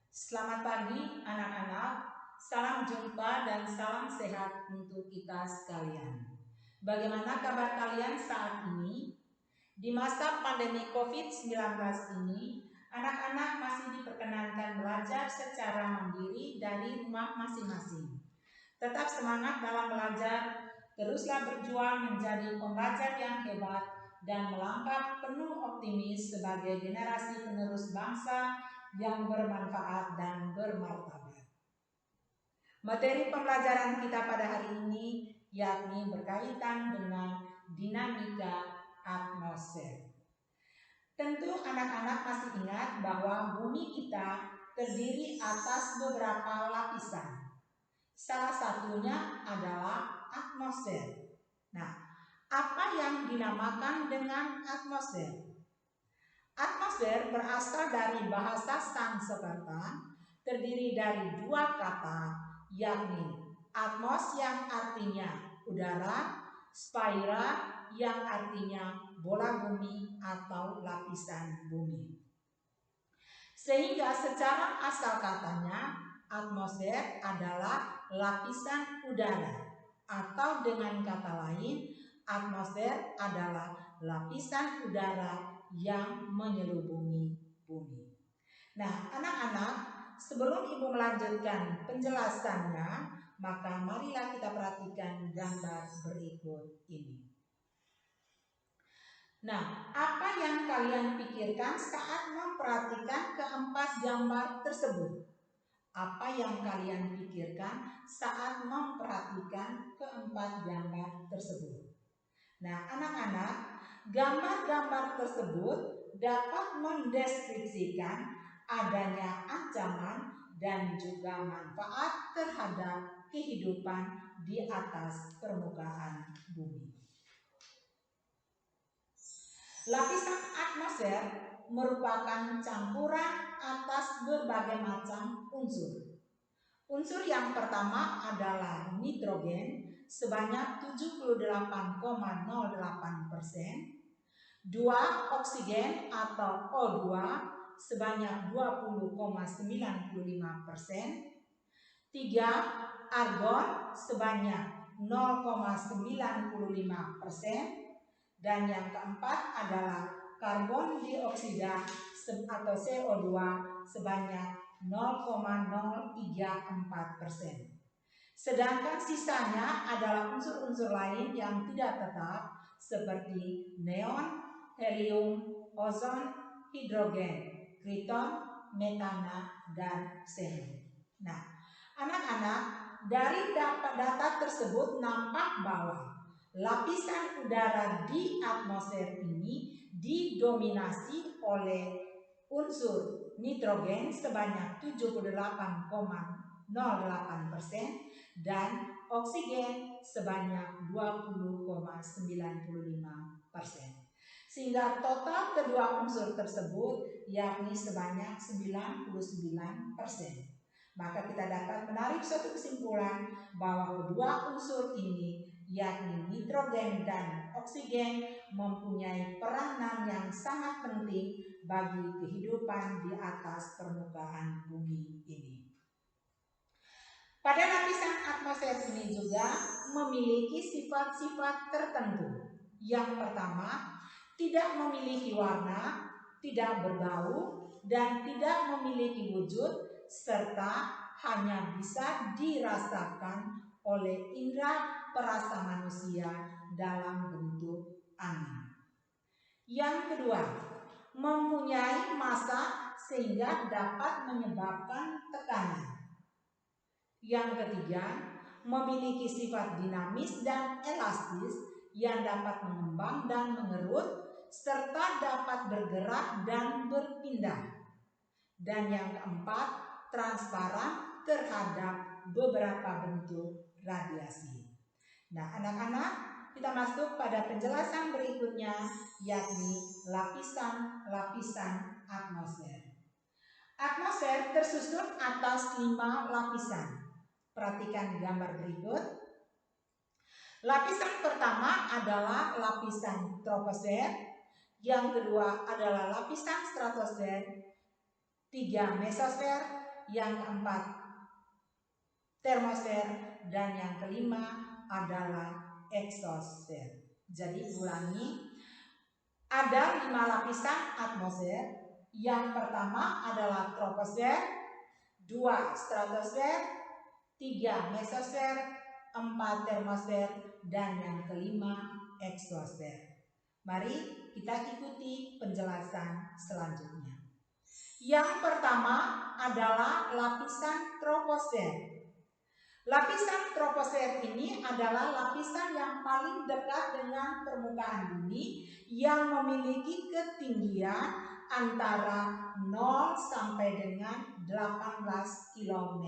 Selamat pagi anak-anak, salam jumpa dan salam sehat untuk kita sekalian. Bagaimana kabar kalian saat ini? Di masa pandemi COVID-19 ini, anak-anak masih diperkenankan belajar secara mandiri dari rumah masing-masing. Tetap semangat dalam belajar, teruslah berjuang menjadi pembelajar yang hebat dan melangkah penuh optimis sebagai generasi penerus bangsa yang bermanfaat dan bermartabat. Materi pembelajaran kita pada hari ini yakni berkaitan dengan dinamika atmosfer. Tentu anak-anak masih ingat bahwa bumi kita terdiri atas beberapa lapisan. Salah satunya adalah atmosfer. Nah, apa yang dinamakan dengan atmosfer? Atmosfer berasal dari bahasa Sanskerta, terdiri dari dua kata, yakni atmos yang artinya udara, sphaira yang artinya bola bumi atau lapisan bumi. Sehingga secara asal katanya, atmosfer adalah lapisan udara, atau dengan kata lain, atmosfer adalah lapisan udara yang menyelubungi bumi. Nah, anak-anak, sebelum Ibu melanjutkan penjelasannya, maka marilah kita perhatikan gambar berikut ini. Nah, apa yang kalian pikirkan saat memperhatikan keempat gambar tersebut? Apa yang kalian pikirkan saat memperhatikan keempat gambar tersebut? Nah, anak-anak, gambar-gambar tersebut dapat mendeskripsikan adanya ancaman dan juga manfaat terhadap kehidupan di atas permukaan bumi. Lapisan atmosfer merupakan campuran atas berbagai macam unsur. Unsur yang pertama adalah nitrogen sebanyak 78,08%, 2 oksigen atau O2 sebanyak 20,95%, 3 argon sebanyak 0,95%, dan yang keempat adalah karbon dioksida atau CO2 sebanyak 0,034%. Sedangkan sisanya adalah unsur-unsur lain yang tidak tetap seperti neon, helium, ozon, hidrogen, kriton, metana, dan xenon. Nah, anak-anak, dari data tersebut nampak bahwa lapisan udara di atmosfer ini didominasi oleh unsur nitrogen sebanyak 78,08% dan oksigen sebanyak 20,95%. Sehingga total kedua unsur tersebut yakni sebanyak 99%. Maka kita dapat menarik suatu kesimpulan bahwa kedua unsur ini yakni nitrogen dan oksigen mempunyai peranan yang sangat penting bagi kehidupan di atas permukaan bumi ini. Pada lapisan atmosfer ini juga memiliki sifat-sifat tertentu. Yang pertama, tidak memiliki warna, tidak berbau, dan tidak memiliki wujud, serta hanya bisa dirasakan oleh indera perasa manusia dalam bentuk angin. Yang kedua, mempunyai massa sehingga dapat menyebabkan tekanan. Yang ketiga, memiliki sifat dinamis dan elastis yang dapat mengembang dan mengerut serta dapat bergerak dan berpindah. Dan yang keempat, transparan terhadap beberapa bentuk radiasi. Nah, anak-anak, kita masuk pada penjelasan berikutnya, yakni lapisan-lapisan atmosfer. Atmosfer tersusun atas 5 lapisan. Perhatikan gambar berikut. Lapisan pertama adalah lapisan troposfer, yang kedua adalah lapisan stratosfer, 3 mesosfer, yang keempat termosfer, dan yang kelima adalah eksosfer. Jadi ulangi, ada 5 lapisan atmosfer. Yang pertama adalah troposfer, 2 stratosfer, 3 mesosfer, 4 termosfer, dan yang kelima eksosfer. Mari kita ikuti penjelasan selanjutnya. Yang pertama adalah lapisan troposfer. Lapisan troposfer ini adalah lapisan yang paling dekat dengan permukaan bumi yang memiliki ketinggian antara 0 sampai dengan 18 km.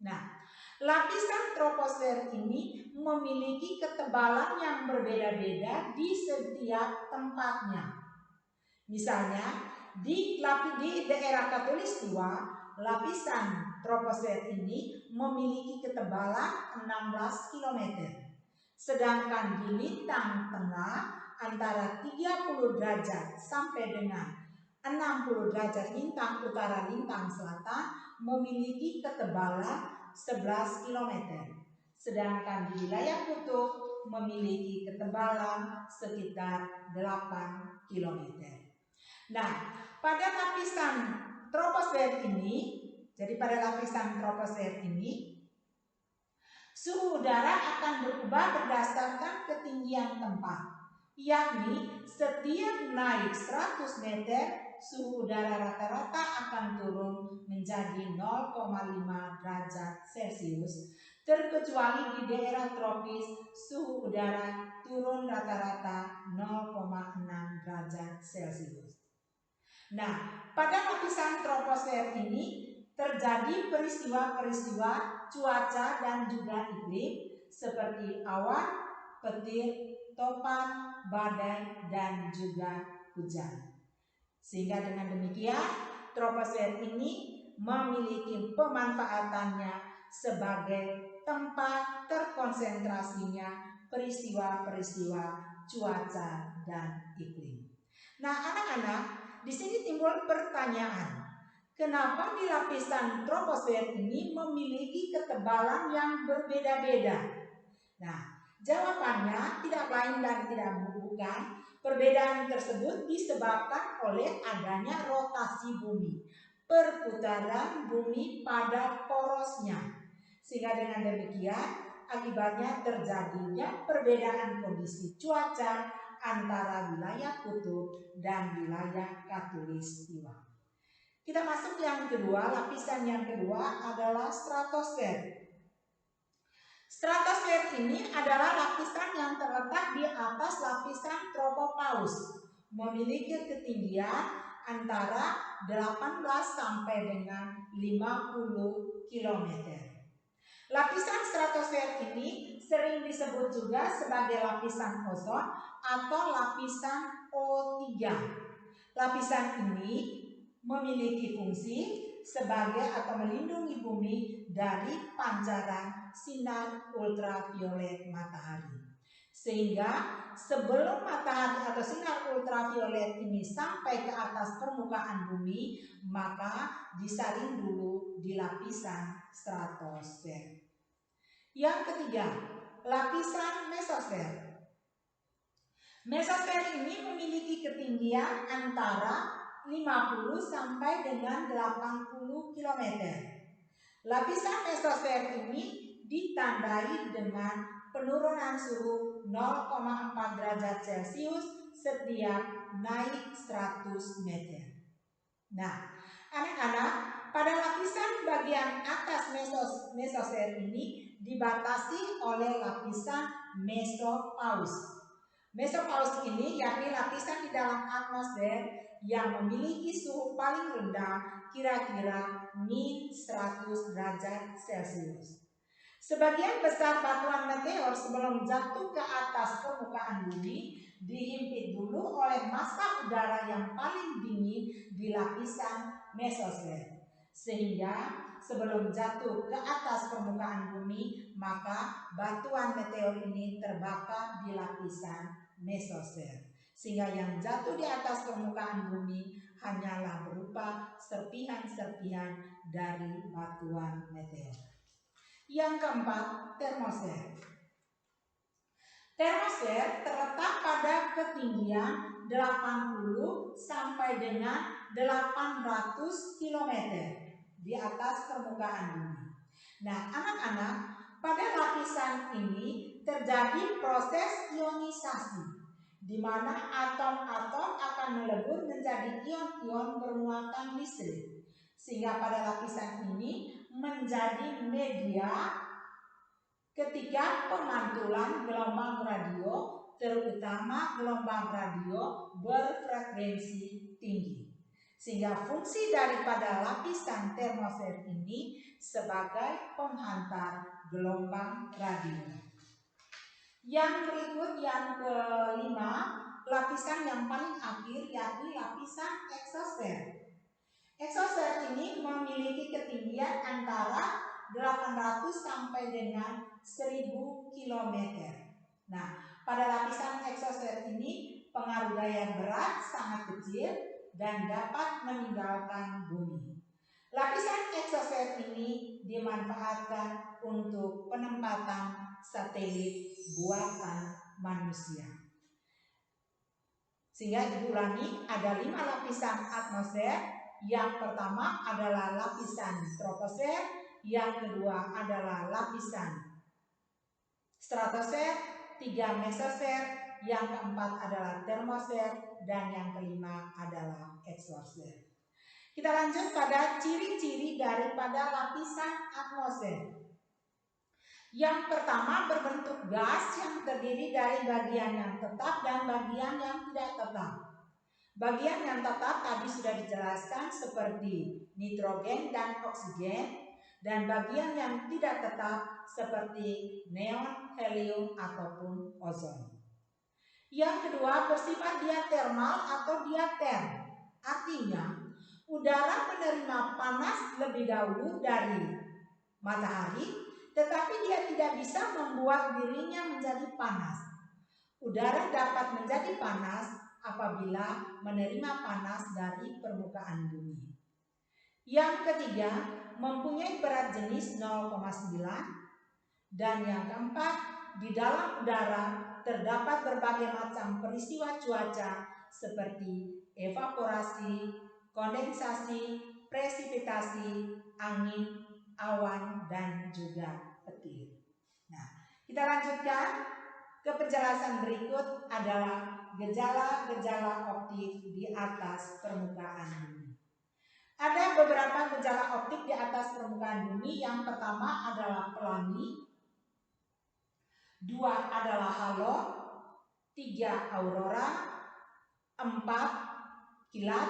Nah, lapisan troposfer ini memiliki ketebalan yang berbeda-beda di setiap tempatnya. Misalnya, di daerah Khatulistiwa, lapisan troposfer ini memiliki ketebalan 16 km. Sedangkan di lintang tengah antara 30 derajat sampai dengan 60 derajat lintang utara lintang selatan memiliki ketebalan 11 km. Sedangkan di wilayah kutub memiliki ketebalan sekitar 8 km. Nah, pada lapisan troposfer ini, suhu udara akan berubah berdasarkan ketinggian tempat, yakni setiap naik 100 meter, suhu udara rata-rata akan turun menjadi 0,5 derajat Celcius, terkecuali di daerah tropis suhu udara turun rata-rata 0,6 derajat Celcius. Nah, pada lapisan troposfer ini terjadi peristiwa-peristiwa cuaca dan juga iklim seperti awan, petir, topan, badai, dan juga hujan. Sehingga dengan demikian, troposfer ini memiliki pemanfaatannya sebagai tempat terkonsentrasinya peristiwa-peristiwa cuaca dan iklim. Nah, anak-anak, di sini timbul pertanyaan, kenapa di lapisan troposfer ini memiliki ketebalan yang berbeda-beda? Nah, jawabannya tidak lain dan tidak bukan, perbedaan tersebut disebabkan oleh adanya rotasi bumi, perputaran bumi pada porosnya. Sehingga dengan demikian, akibatnya terjadinya perbedaan kondisi cuaca antara wilayah kutub dan wilayah khatulistiwa. Kita masuk yang kedua, lapisan yang kedua adalah stratosfer. Stratosfer ini adalah lapisan yang terletak di atas lapisan tropopaus, memiliki ketinggian antara 18 sampai dengan 50 km. Lapisan stratosfer ini sering disebut juga sebagai lapisan ozon atau lapisan O3. Lapisan ini memiliki fungsi sebagai atau melindungi bumi dari pancaran sinar ultraviolet matahari. Sehingga sebelum matahari atau sinar ultraviolet ini sampai ke atas permukaan bumi, maka disaring dulu di lapisan stratosfer. Yang ketiga, lapisan mesosfer. Mesosfer ini memiliki ketinggian antara 50 sampai dengan 80 km. Lapisan mesosfer ini ditandai dengan penurunan suhu 0,4 derajat Celcius setiap naik 100 meter. Nah, anak-anak, pada lapisan bagian atas mesosfer ini dibatasi oleh lapisan mesopaus. Mesopaus ini yakni lapisan di dalam atmosfer yang memiliki suhu paling rendah kira-kira -100 derajat Celcius. Sebagian besar batuan meteor sebelum jatuh ke atas permukaan bumi dihimpit dulu oleh massa udara yang paling dingin di lapisan mesosfer. Sehingga sebelum jatuh ke atas permukaan bumi, maka batuan meteor ini terbakar di lapisan mesosfer. Sehingga yang jatuh di atas permukaan bumi hanyalah berupa serpihan-serpihan dari batuan meteor. Yang keempat, termosfer. Termosfer terletak pada ketinggian 80 sampai dengan 800 km di atas permukaan bumi. Nah, anak-anak, pada lapisan ini terjadi proses ionisasi, di mana atom-atom akan melebur menjadi ion-ion bermuatan listrik, sehingga pada lapisan ini menjadi media ketika pemantulan gelombang radio, terutama gelombang radio berfrekuensi tinggi. Sehingga fungsi daripada lapisan termosfer ini sebagai penghantar gelombang radio. Yang berikut, yang kelima, lapisan yang paling akhir yakni lapisan eksosfer. Eksosfer ini memiliki ketinggian antara 800 sampai dengan 1000 km. Nah, pada lapisan eksosfer ini pengaruh gaya berat sangat kecil dan dapat meninggalkan bumi. Lapisan eksosfer ini dimanfaatkan untuk penempatan satelit buatan manusia. Sehingga diulangi, ada 5 lapisan atmosfer. Yang pertama adalah lapisan troposfer, yang kedua adalah lapisan stratosfer, 3 mesosfer, yang keempat adalah termosfer, dan yang kelima adalah eksosfer. Kita lanjut pada ciri-ciri daripada lapisan atmosfer. Yang pertama, berbentuk gas yang terdiri dari bagian yang tetap dan bagian yang tidak tetap. Bagian yang tetap tadi sudah dijelaskan seperti nitrogen dan oksigen, dan bagian yang tidak tetap seperti neon, helium, ataupun ozon. Yang kedua, bersifat diatermal atau diaterm. Artinya, udara menerima panas lebih dahulu dari matahari, tetapi dia tidak bisa membuat dirinya menjadi panas. Udara dapat menjadi panas apabila menerima panas dari permukaan bumi. Yang ketiga, mempunyai berat jenis 0,9. Dan yang keempat, di dalam udara terdapat berbagai macam peristiwa cuaca seperti evaporasi, kondensasi, presipitasi, angin, awan, dan juga petir. Nah, kita lanjutkan ke penjelasan berikut adalah gejala-gejala optik di atas permukaan bumi. Ada beberapa gejala optik di atas permukaan bumi. Yang pertama adalah pelangi, 2 adalah halo, 3 aurora, 4 kilat,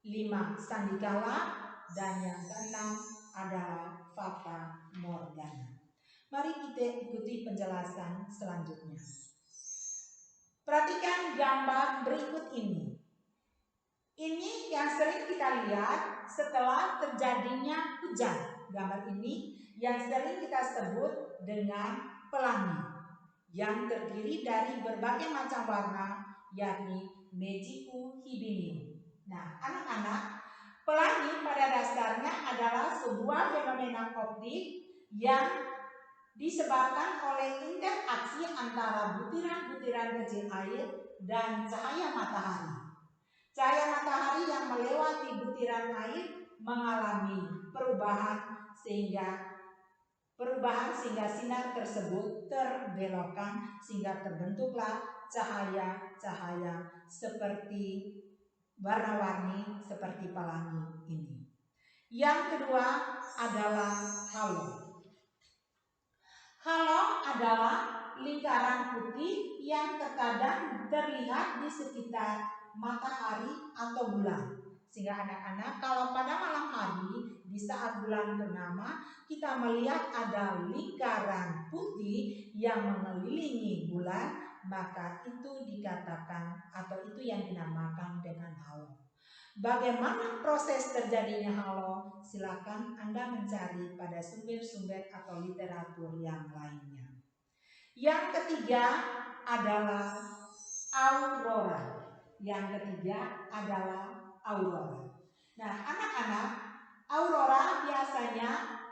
5 sandikala, dan yang keenam adalah fata morgana. Mari kita ikuti penjelasan selanjutnya. Perhatikan gambar berikut ini. Ini yang sering kita lihat setelah terjadinya hujan. Gambar ini yang sering kita sebut dengan pelangi, yang terdiri dari berbagai macam warna, yakni Magicu hibinium. Nah, anak-anak, pelangi pada dasarnya adalah sebuah fenomena optik yang disebabkan oleh interaksi antara butiran-butiran kecil air dan cahaya matahari. Cahaya matahari yang melewati butiran air mengalami perubahan sehingga sinar tersebut terbelokkan sehingga terbentuklah cahaya-cahaya seperti warna-warni seperti pelangi ini. Yang kedua adalah halo. Halo adalah lingkaran putih yang terkadang terlihat di sekitar matahari atau bulan. Sehingga anak-anak, kalau pada malam hari di saat bulan purnama kita melihat ada lingkaran putih yang mengelilingi bulan, maka itu dikatakan atau itu yang dinamakan dengan halo. Bagaimana proses terjadinya halo? Silakan Anda mencari pada sumber-sumber atau literatur yang lainnya. Yang ketiga adalah aurora. Yang ketiga adalah aurora. Nah, anak-anak, aurora biasanya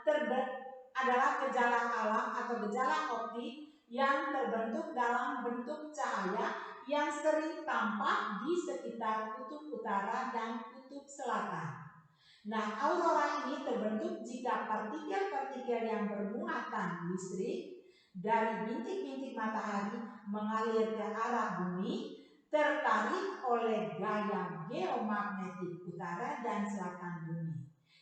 adalah gejala alam atau gejala optik yang terbentuk dalam bentuk cahaya yang sering tampak di sekitar kutub utara dan kutub selatan. Nah, aurora ini terbentuk jika partikel-partikel yang bermuatan listrik dari bintik-bintik matahari mengalir ke arah bumi, tertarik oleh gaya geomagnetik utara dan selatan bumi.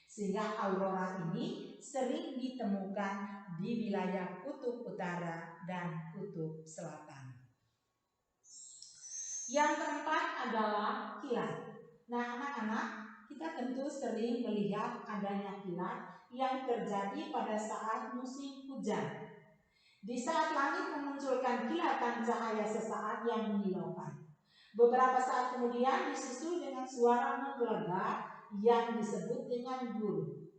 Sehingga aurora ini sering ditemukan di wilayah kutub utara dan kutub selatan. Yang keempat adalah kilat. Nah, anak-anak, kita tentu sering melihat adanya kilat yang terjadi pada saat musim hujan. Di saat langit memunculkan kilatan cahaya sesaat yang menyilaukan. Beberapa saat kemudian disusul dengan suara menggelegar yang disebut dengan guru.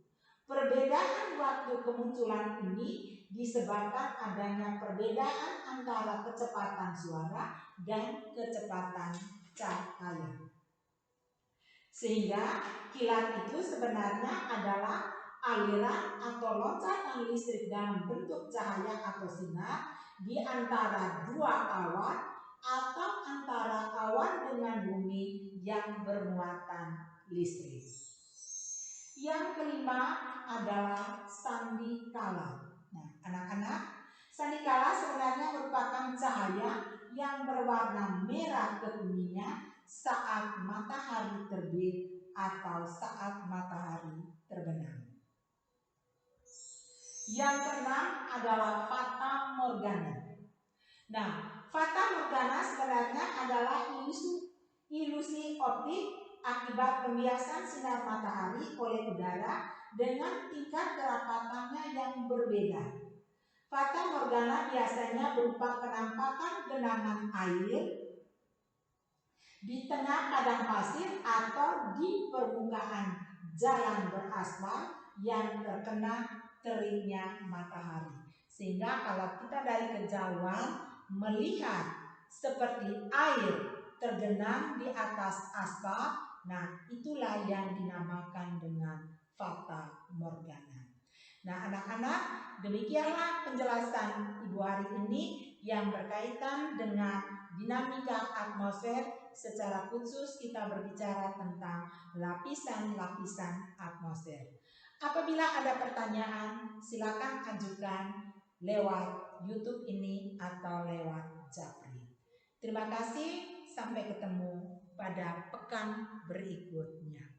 Perbedaan waktu kemunculan ini disebabkan adanya perbedaan antara kecepatan suara dan kecepatan cahaya. Sehingga kilat itu sebenarnya adalah aliran atau loncatan listrik dalam bentuk cahaya atau sinar di antara dua awan atau antara awan dengan bumi yang bermuatan listrik. Yang kelima adalah sandikala. Nah, anak-anak, sandikala sebenarnya merupakan cahaya yang berwarna merah kekuningan saat matahari terbit atau saat matahari terbenam. Yang keenam adalah fata morgana. Nah, fata morgana sebenarnya adalah ilusi optik akibat pembiasan sinar matahari oleh udara dengan tingkat kerapatannya yang berbeda. Fata morgana biasanya berupa penampakan genangan air di tengah padang pasir atau di permukaan jalan beraspal yang terkena teriknya matahari. Sehingga kalau kita dari kejauhan melihat seperti air tergenang di atas aspal, nah itulah yang dinamakan dengan fata morgana. Nah, anak-anak, demikianlah penjelasan Ibu hari ini yang berkaitan dengan dinamika atmosfer. Secara khusus kita berbicara tentang lapisan-lapisan atmosfer. Apabila ada pertanyaan, silakan ajukan lewat YouTube ini atau lewat Japri. Terima kasih, sampai ketemu pada pekan berikutnya.